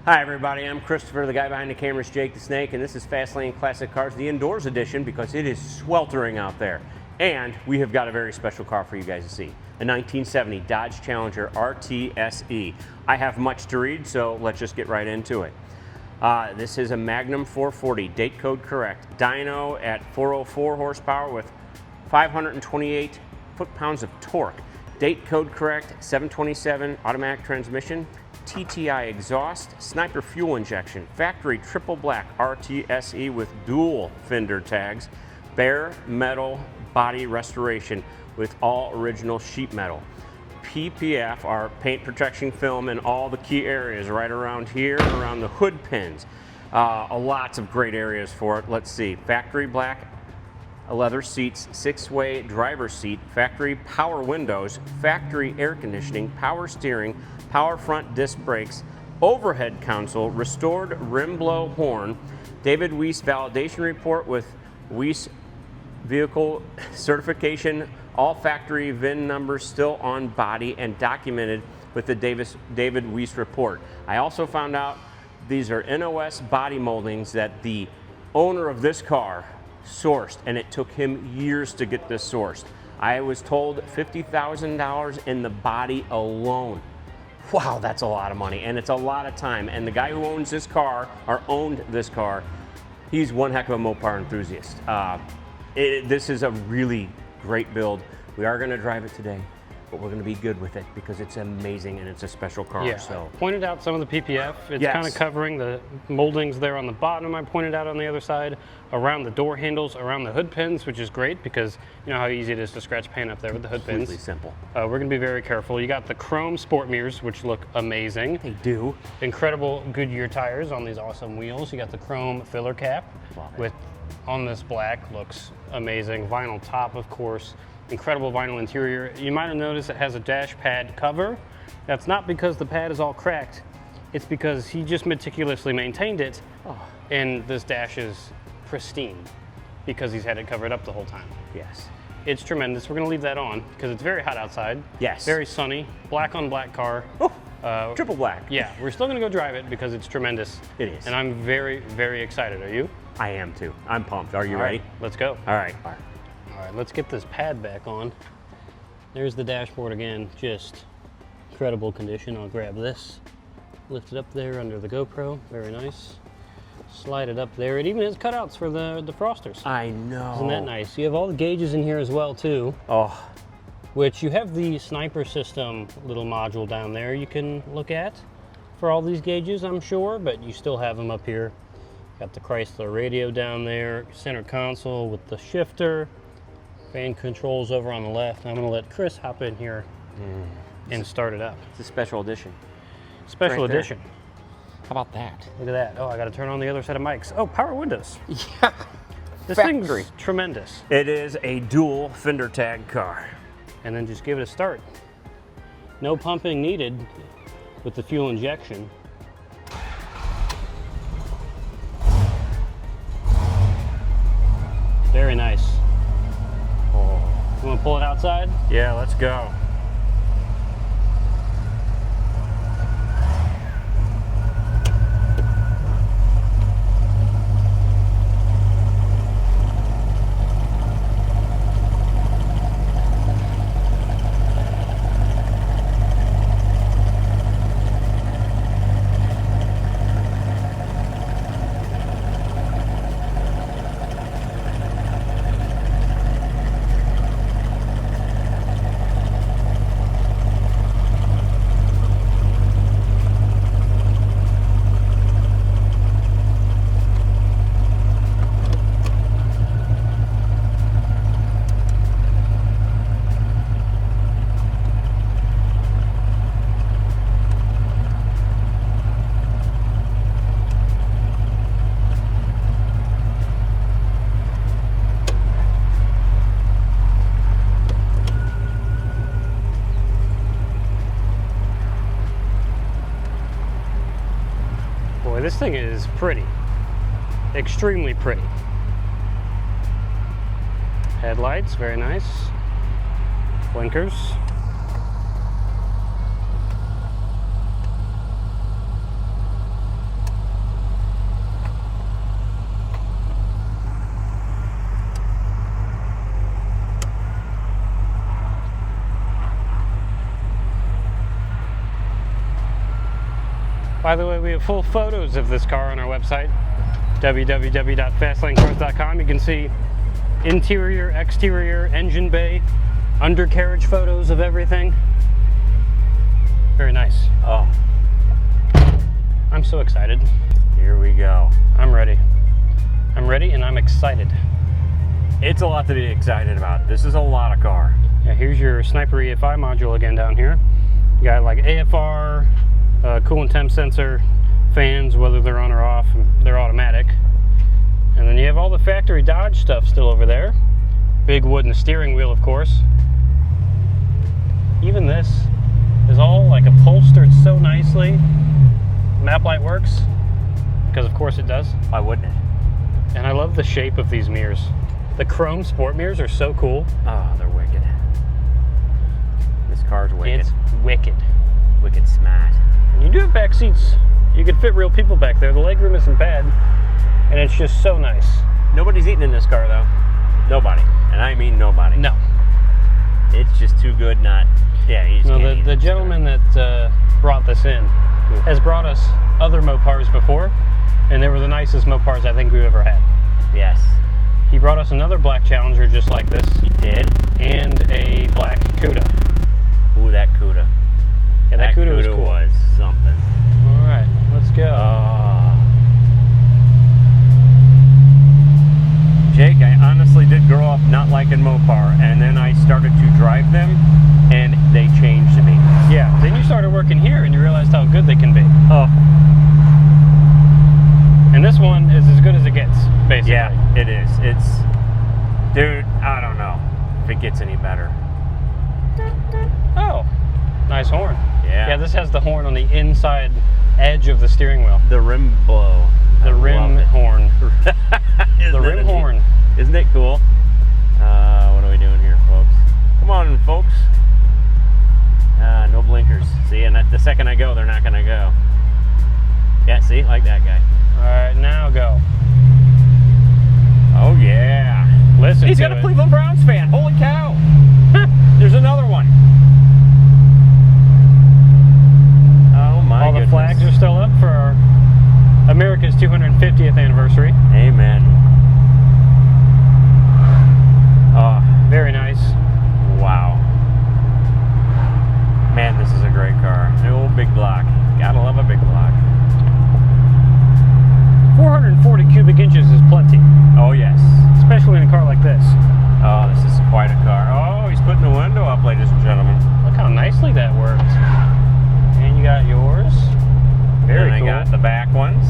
Hi everybody, I'm Christopher, the guy behind the camera's Jake the Snake, and this is Fastlane Classic Cars, the Indoors Edition, because it is sweltering out there. And we have got a very special car for you guys to see. A 1970 Dodge Challenger RTSE. I have much to read, so let's just get right into it. This is a Magnum 440, date code correct. Dyno at 404 horsepower with 528 foot-pounds of torque. Date code correct, 727 automatic transmission. TTI exhaust, sniper fuel injection, factory triple black RTSE with dual fender tags, bare metal body restoration with all original sheet metal. PPF, our paint protection film, in all the key areas right around here, around the hood pins. Lots of great areas for it. Let's see, factory black leather seats, 6-way driver's seat, factory power windows, factory air conditioning, power steering, power front disc brakes, overhead console, restored rim blow horn, David Weiss validation report with Weiss vehicle certification, all factory VIN numbers still on body and documented with the David Weiss report. I also found out these are NOS body moldings that the owner of this car sourced, and it took him years to get this sourced. I was told $50,000 in the body alone. Wow, that's a lot of money, and it's a lot of time. And the guy who owns this car, or owned this car, he's one heck of a Mopar enthusiast. This is a really great build. We are going to drive it today, but we're going to be good with it because it's amazing and it's a special car. Yeah, so pointed out some of the PPF. It's yes, kind of covering the moldings there on the bottom. I pointed out on the other side, around the door handles, around the hood pins, which is great because you know how easy it is to scratch paint up there with the hood pins. Completely simple. We're going to be very careful. You got the chrome sport mirrors, which look amazing. They do. Incredible Goodyear tires on these awesome wheels. You got the chrome filler cap with on this black, looks amazing. Vinyl top, of course. Incredible vinyl interior. You might have noticed it has a dash pad cover. That's not because the pad is all cracked. It's because he just meticulously maintained it, and this dash is pristine because he's had it covered up the whole time. Yes. It's tremendous. We're gonna leave that on because it's very hot outside. Yes. Very sunny. Black on black car. Oh, triple black. Yeah, we're still gonna go drive it because it's tremendous. It is. And I'm very, very excited. Are you? I am too. I'm pumped. Are you All ready? right, let's go. All right. All right, let's get this pad back on. There's the dashboard again, just incredible condition. I'll grab this, lift it up there under the GoPro, very nice. Slide it up there. It even has cutouts for the defrosters. I know. Isn't that nice? You have all the gauges in here as well too. Oh. Which you have the sniper system little module down there you can look at for all these gauges, I'm sure, but you still have them up here. Got the Chrysler radio down there, center console with the shifter. Fan controls over on the left. I'm gonna let Chris hop in here and start it up. It's a special edition. Special edition. How about that? Look at that. Oh, I gotta turn on the other set of mics. Oh, power windows. Yeah. This Factory. thing's tremendous. It is a dual fender tag car. And then just give it a start. No pumping needed with the fuel injection. Very nice. You want to pull it outside? Yeah, let's go. This thing is pretty, extremely pretty. Headlights, very nice. Blinkers. By the way, we have full photos of this car on our website, www.fastlanecars.com. You can see interior, exterior, engine bay, undercarriage photos of everything. Very nice. Oh, I'm so excited. here we go. I'm ready. I'm ready and I'm excited. It's a lot to be excited about. This is a lot of car. Yeah, here's your Sniper EFI module again down here. You got like AFR, coolant temp sensor, fans, whether they're on or off, they're automatic. And then you have all the factory Dodge stuff still over there. Big wooden steering wheel, of course. Even this is all like upholstered so nicely. Map light works, because of course it does. Why wouldn't it? And I love the shape of these mirrors. The chrome sport mirrors are so cool. Oh, they're wicked. This car's wicked. It's wicked. Wicked smart. And you do have back seats. You could fit real people back there. The legroom isn't bad, and it's just so nice. Nobody's eating in this car, though. Nobody. And I mean nobody. No. It's just too good not... Yeah, you just No, can't eat the in this gentleman that brought this in has brought us other Mopars before, and they were the nicest Mopars I think we've ever had. car. Yes. He brought us another black Challenger just like this, He did? and a black Cuda. Ooh, that Cuda. Yeah, that Cuda was cool. was something. All right, let's go. Jake, I honestly did grow up not liking Mopar, and then I started to drive them, and they changed me. Yeah, then you started working here and you realized how good they can be. Oh, And this one is as good as it gets, basically. yeah, it is. It's, dude, I don't know if it gets any better. Oh, nice horn. Yeah. Yeah, this has the horn on the inside edge of the steering wheel. The rim blow. The I rim love it. horn. Isn't The that rim neat? horn. Isn't it cool? What are we doing here, folks? Come on, folks. No blinkers. See, and the second I go, they're not going to go. Yeah, see? Like that guy. All right, now go. Oh, yeah. Listen He's to got a it. Cleveland Browns fan. Holy cow. There's another one. Oh, my All the goodness. flags are still up for our America's 250th anniversary. Amen. Oh, Very nice. wow. Man, this is a great car. The old big block. Gotta love a big block. 440 cubic inches is plenty, Oh, yes. especially in a car like this. Oh, this is quite a car. Oh, he's putting the window up, ladies and gentlemen. Look how nicely that worked. And you got yours. Very and cool. I got the back ones.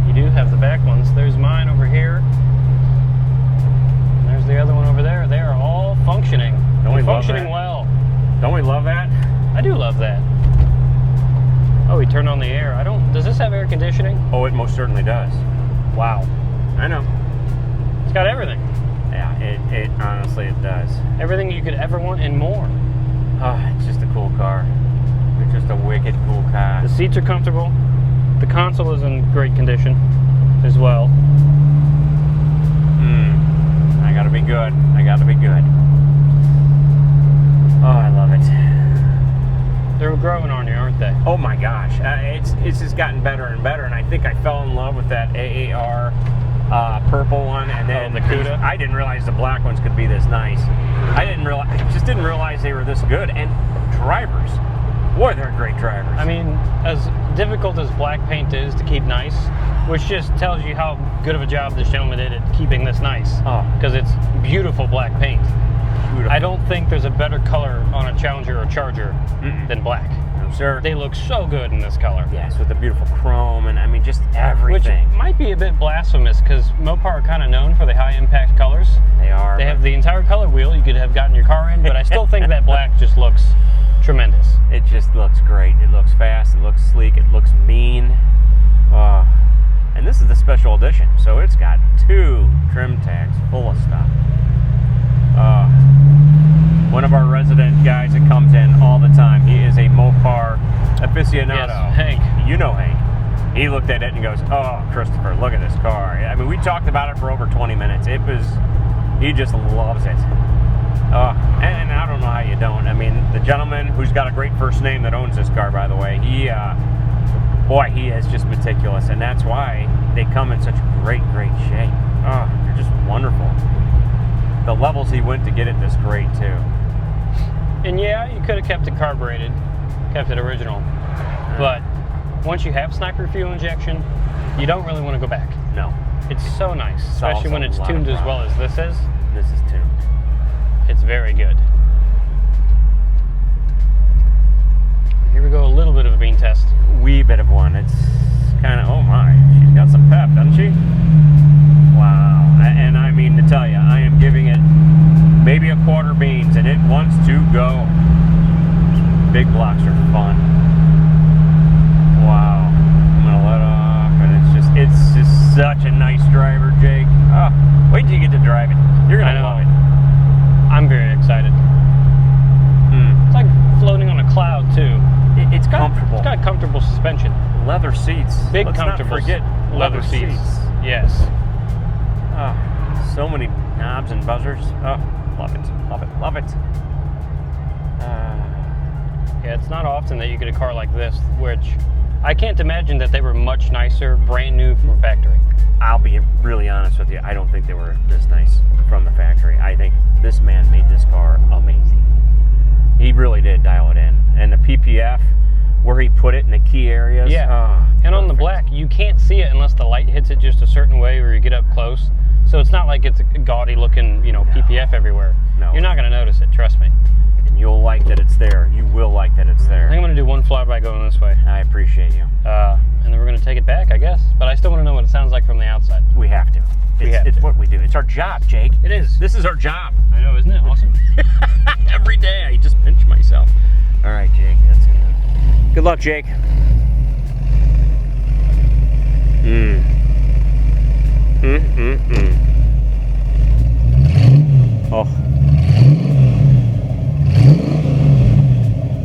You do have the back ones. There's mine over here. And there's the other one over there. They are all functioning. Don't we And love functioning that? well. Don't we love that? I do love that. Oh, he turned on the air. Does this have air conditioning? Oh, it most certainly does. Wow. I know. It's got everything. Yeah, it honestly, it does. Everything you could ever want and more. Oh, it's just a cool car. It's just a wicked cool car. The seats are comfortable. The console is in great condition as well. I gotta be good. I gotta be good. Oh, I love it. They're growing on you, aren't they? Oh my gosh, it's just gotten better and better, and I think I fell in love with that AAR purple one, and then the Cuda. I didn't realize the black ones could be this nice. I just didn't realize they were this good. And drivers, boy, they're great drivers. I mean, as difficult as black paint is to keep nice, which just tells you how good of a job this gentleman did at keeping this nice. Oh. Because it's beautiful black paint. Beautiful. I don't think there's a better color on a Challenger or Charger than black. I'm sure. They look so good in this color. Yes, with the beautiful chrome, and I mean just Which everything. might be a bit blasphemous because Mopar are kind of known for the high impact colors. They are. They but have the entire color wheel you could have gotten your car in, but I still think that black just looks tremendous. It just looks great. It looks fast. It looks sleek. It looks mean. And this is the special edition, so it's got 2 trim tags full of stuff. One of our resident guys that comes in all the time, he is a Mopar aficionado. Yes, Hank. You know Hank. He looked at it and goes, "Oh, Christopher, look at this car." I mean, we talked about it for over 20 minutes. He just loves it. And I don't know how you don't. I mean, the gentleman who's got a great first name that owns this car, by the way, Boy, he is just meticulous, and that's why they come in such great shape. Oh, they're just wonderful. The levels he went to get it this great, too. And yeah, you could have kept it carbureted, kept it original. But once you have sniper fuel injection, you don't really want to go back. No. It's so nice, especially when it's tuned as well as this is. This is tuned. It's very good. Here we go, a little bit of a bean test. Wee bit of one. It's kind of, oh my, she's got some pep, doesn't she? Wow. And I mean to tell you, I am giving it maybe a quarter beans, and it wants to go. Big blocks are fun. Wow. I'm gonna let off, and it's just such a nice driver, Jake. Oh, wait till you get to drive it. You're gonna love it. I'm very excited. It's like floating on a cloud too. It's comfortable. It's got comfortable suspension. Leather seats. Big Let's comfortable not forget leather seats. Yes. Oh, so many knobs and buzzers. Oh, love it, love it, love it. Yeah, it's not often that you get a car like this, which I can't imagine that they were much nicer, brand new from factory. I'll be really honest with you. I don't think they were this nice from the factory. I think this man made this car amazing. He really did dial it in. And the PPF, where he put it in the key areas. Yeah. And on the black, you can't see it unless the light hits it just a certain way or you get up close. So it's not like it's a gaudy looking, PPF everherewher. No. You're not going to notice it, trust me. And you'll like that it's there. You will like that it's there. I think I'm going to do one flyby going this way. I appreciate you. And then we're going to take it back, I guess. But I still want to know what it sounds like from the outside. We have to. It's what we do. It's our job, Jake. It is. This is our job. I know, isn't it awesome? Every day I just pinch myself. All right, Jake. That's good. Good luck, Jake. Oh.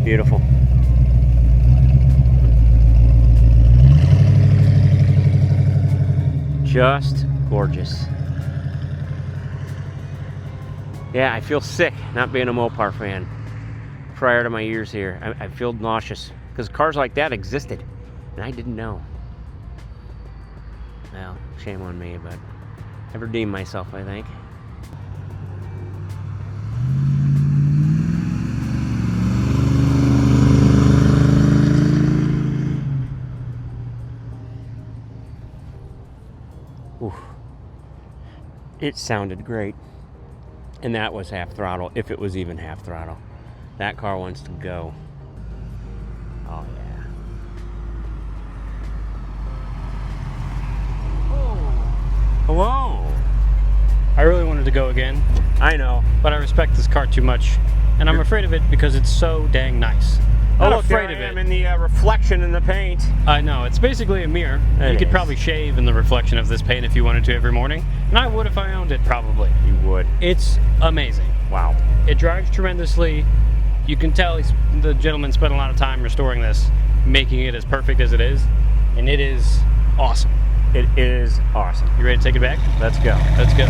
Beautiful. Just gorgeous. Yeah, I feel sick not being a Mopar fan. Prior to my years here, I feel nauseous because cars like that existed and I didn't know. Well, shame on me, but I've redeemed myself, I think. Ooh. It sounded great. And that was half throttle, if it was even half throttle. That car wants to go. Oh, yeah. Oh. Hello. I really wanted to go again. I know. But I respect this car too much. And I'm afraid of it because it's so dang nice. Not afraid of it. I'm in the reflection in the paint. I know. It's basically a mirror. You could probably shave in the reflection of this paint if you wanted to every morning. And I would if I owned it, probably. You would. It's amazing. Wow. It drives tremendously. You can tell the gentleman spent a lot of time restoring this, making it as perfect as it is. And it is awesome. It is awesome. You ready to take it back? Let's go. Let's go.